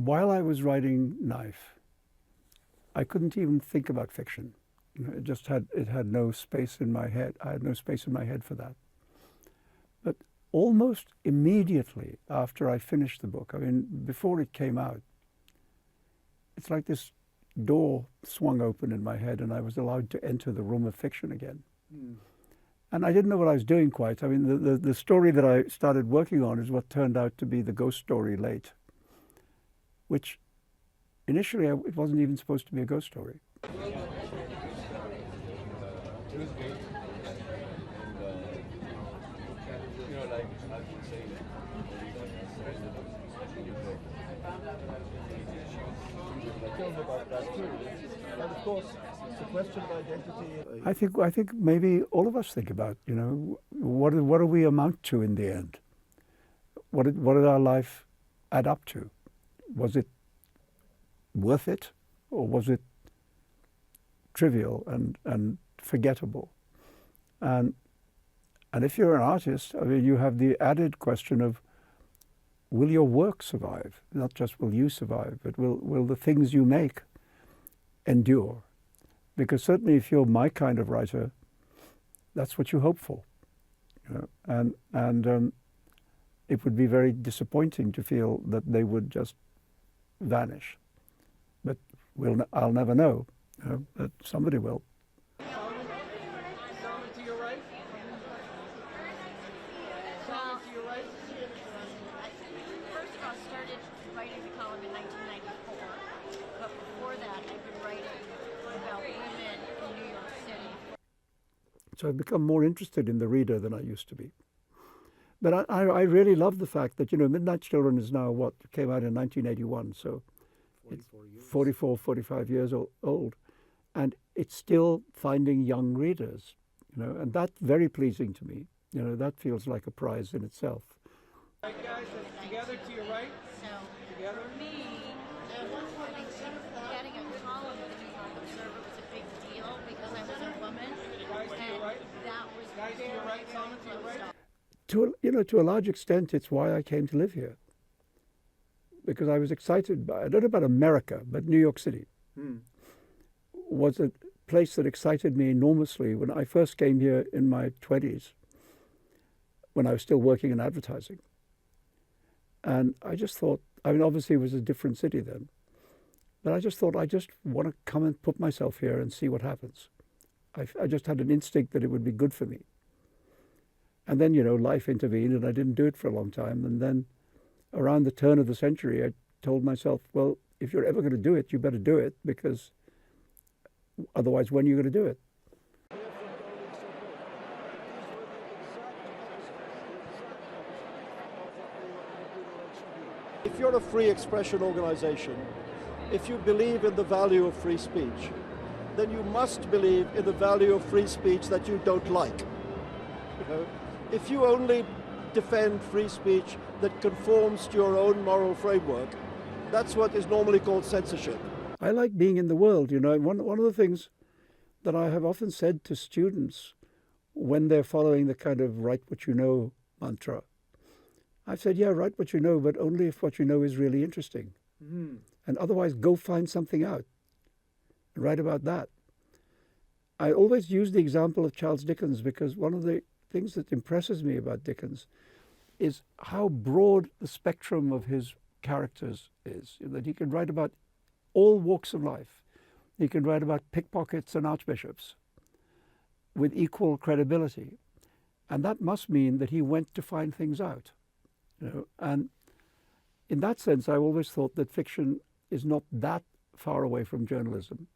while I was writing Knife, I couldn't even think about fiction. You know, it had no space in my head. I had no space in my head for that. But almost immediately after I finished the book, I mean, before it came out, it's like this door swung open in my head and I was allowed to enter the room of fiction again. Mm. And I didn't know what I was doing quite. I mean, the story that I started working on is what turned out to be the ghost story Late, which initially it wasn't even supposed to be a ghost story. I think maybe all of us think about, you know, what do we amount to in the end? What did our life add up to? Was it worth it, or was it trivial and forgettable? And if you're an artist, I mean, you have the added question of, will your work survive? Not just will you survive, but will the things you make endure? Because certainly if you're my kind of writer, that's what you hope for. You know? And it would be very disappointing to feel that they would just vanish. But I'll never know, you know, but somebody will. So I've become more interested in the reader than I used to be. But I really love the fact that, you know, Midnight Children is now what came out in 1981, so 44, 45 years old. And it's still finding young readers, you know, and that's very pleasing to me. You know, that feels like a prize in itself. All right, guys, together to your right. So, together. For me, getting a column with the New York Observer was a big deal because I was a woman. Guys to your right. That was Guys to your right, Salman, to your right. To a large extent, it's why I came to live here. Because I was excited by, I don't know about America, but New York City was a place that excited me enormously when I first came here in my 20s, when I was still working in advertising. And I just thought, I mean, obviously it was a different city then, but I just thought, I just want to come and put myself here and see what happens. I just had an instinct that it would be good for me. And then, you know, life intervened and I didn't do it for a long time. And then around the turn of the century, I told myself, well, if you're ever going to do it, you better do it, because otherwise, when are you going to do it? If you're a free expression organization, if you believe in the value of free speech, then you must believe in the value of free speech that you don't like. You know, if you only defend free speech that conforms to your own moral framework, that's what is normally called censorship. I like being in the world, you know. One of the things that I have often said to students when they're following the kind of write what you know mantra, I've said, yeah, write what you know, but only if what you know is really interesting. Mm. And otherwise, go find something out and write about that. I always use the example of Charles Dickens because one of the things that impresses me about Dickens is how broad the spectrum of his characters is, that he can write about all walks of life. He can write about pickpockets and archbishops with equal credibility. And that must mean that he went to find things out. You know? And in that sense, I always thought that fiction is not that far away from journalism.